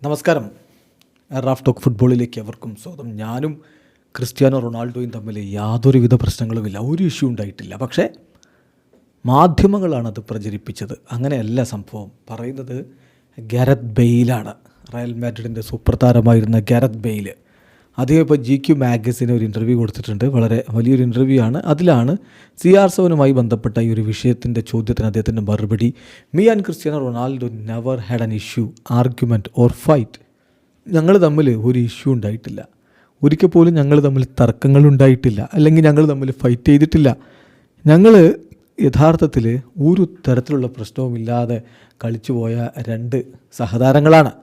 നമസ്കാരം. Raf talk ഫുട്ബോളിലേക്ക് അവർക്കും സ്വാഗതം. ഞാനും ക്രിസ്ത്യാനോ റൊണാൾഡോയും തമ്മിൽ യാതൊരുവിധ പ്രശ്നങ്ങളുമില്ല, ഒരു ഇഷ്യൂ ഉണ്ടായിട്ടില്ല. പക്ഷേ മാധ്യമങ്ങളാണത് പ്രചരിപ്പിച്ചത്. അങ്ങനെയല്ല സംഭവം. പറയുന്നത് ഗാരത്ത് ബെയിലാണ്, റയൽ മാഡ്രിഡിൻ്റെ സൂപ്പർ താരമായിരുന്ന ഗാരത്ത് ബെയിൽ. അദ്ദേഹം ഇപ്പോൾ GQ മാഗസിന് ഒരു ഇൻ്റർവ്യൂ കൊടുത്തിട്ടുണ്ട്. വളരെ വലിയൊരു ഇൻ്റർവ്യൂ ആണ്. അതിലാണ് CR7 ബന്ധപ്പെട്ട ഈ ഒരു വിഷയത്തിൻ്റെ ചോദ്യത്തിന് അദ്ദേഹത്തിൻ്റെ മറുപടി, me and Cristiano Ronaldo never had an issue, argument or fight. ഞങ്ങൾ തമ്മിൽ ഒരു ഇഷ്യൂ ഉണ്ടായിട്ടില്ല, ഒരിക്കൽ പോലും ഞങ്ങൾ തമ്മിൽ തർക്കങ്ങളുണ്ടായിട്ടില്ല, അല്ലെങ്കിൽ ഞങ്ങൾ തമ്മിൽ ഫൈറ്റ് ചെയ്തിട്ടില്ല. ഞങ്ങൾ യഥാർത്ഥത്തിൽ ഒരു തരത്തിലുള്ള പ്രശ്നവുമില്ലാതെ കളിച്ചു പോയ രണ്ട് സഹതാരങ്ങളാണ്.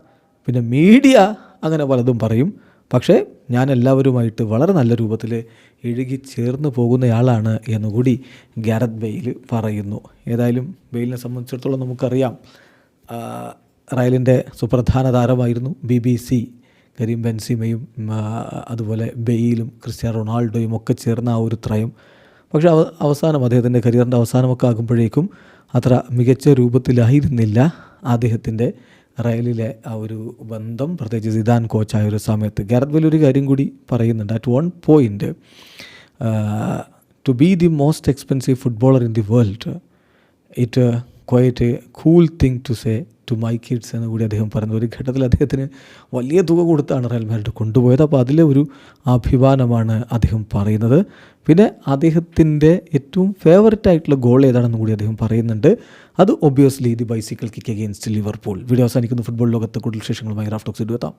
പിന്നെ മീഡിയ അങ്ങനെ പലതും പറയും, പക്ഷേ ഞാൻ എല്ലാവരുമായിട്ട് വളരെ നല്ല രൂപത്തിൽ ഇഴുകി ചേർന്ന് പോകുന്നയാളാണ് എന്നുകൂടി ഗാരത്ത് ബെയിൽ പറയുന്നു. ഏതായാലും ബെയിലിനെ സംബന്ധിച്ചിടത്തോളം നമുക്കറിയാം, റയലിൻ്റെ സുപ്രധാന താരമായിരുന്നു. BBC കരീം ബെൻസിമയും അതുപോലെ ബെയിലും ക്രിസ്ത്യാനോ റൊണാൾഡോയും ഒക്കെ ചേർന്ന ആ ഒരു ത്രയം. പക്ഷേ അവസാനം അദ്ദേഹത്തിൻ്റെ കരിയറിൻ്റെ അവസാനമൊക്കെ ആകുമ്പോഴേക്കും അത്ര മികച്ച രൂപത്തിലായിരുന്നില്ല അദ്ദേഹത്തിൻ്റെ റയലിലെ ആ ഒരു ബന്ധം, പ്രത്യേകിച്ച് സിദാൻ കോച്ചായ ഒരു സമയത്ത്. ഗാരത്ത് ബെയിൽ ഒരു കാര്യം കൂടി പറയുന്നുണ്ട്. At one point, to be the most expensive footballer in the world, it quite a cool thing to say to my kids എന്ന് കൂടി അദ്ദേഹം പറയുന്നത്. ഒരു ഘട്ടത്തിൽ അദ്ദേഹത്തിന് വലിയ തുക കൊടുത്താണ് റയൽ മാഡ്രിഡ് കൊണ്ടുപോയത്. അപ്പോൾ അതിലെ ഒരു അഭിമാനമാണ് അദ്ദേഹം പറയുന്നത്. പിന്നെ അദ്ദേഹത്തിൻ്റെ ഏറ്റവും ഫേവററ്റ് ആയിട്ടുള്ള ഗോൾ ഏതാണെന്ന് കൂടി അദ്ദേഹം പറയുന്നുണ്ട്. അത് obviously the bicycle kick against Liverpool. Video അവസാനിക്കുന്ന ഫുട്ബോൾ ലോകത്തെ കൂടുതൽ വിശേഷങ്ങളുമായി റാഫ് ടോക്സ് എത്താം.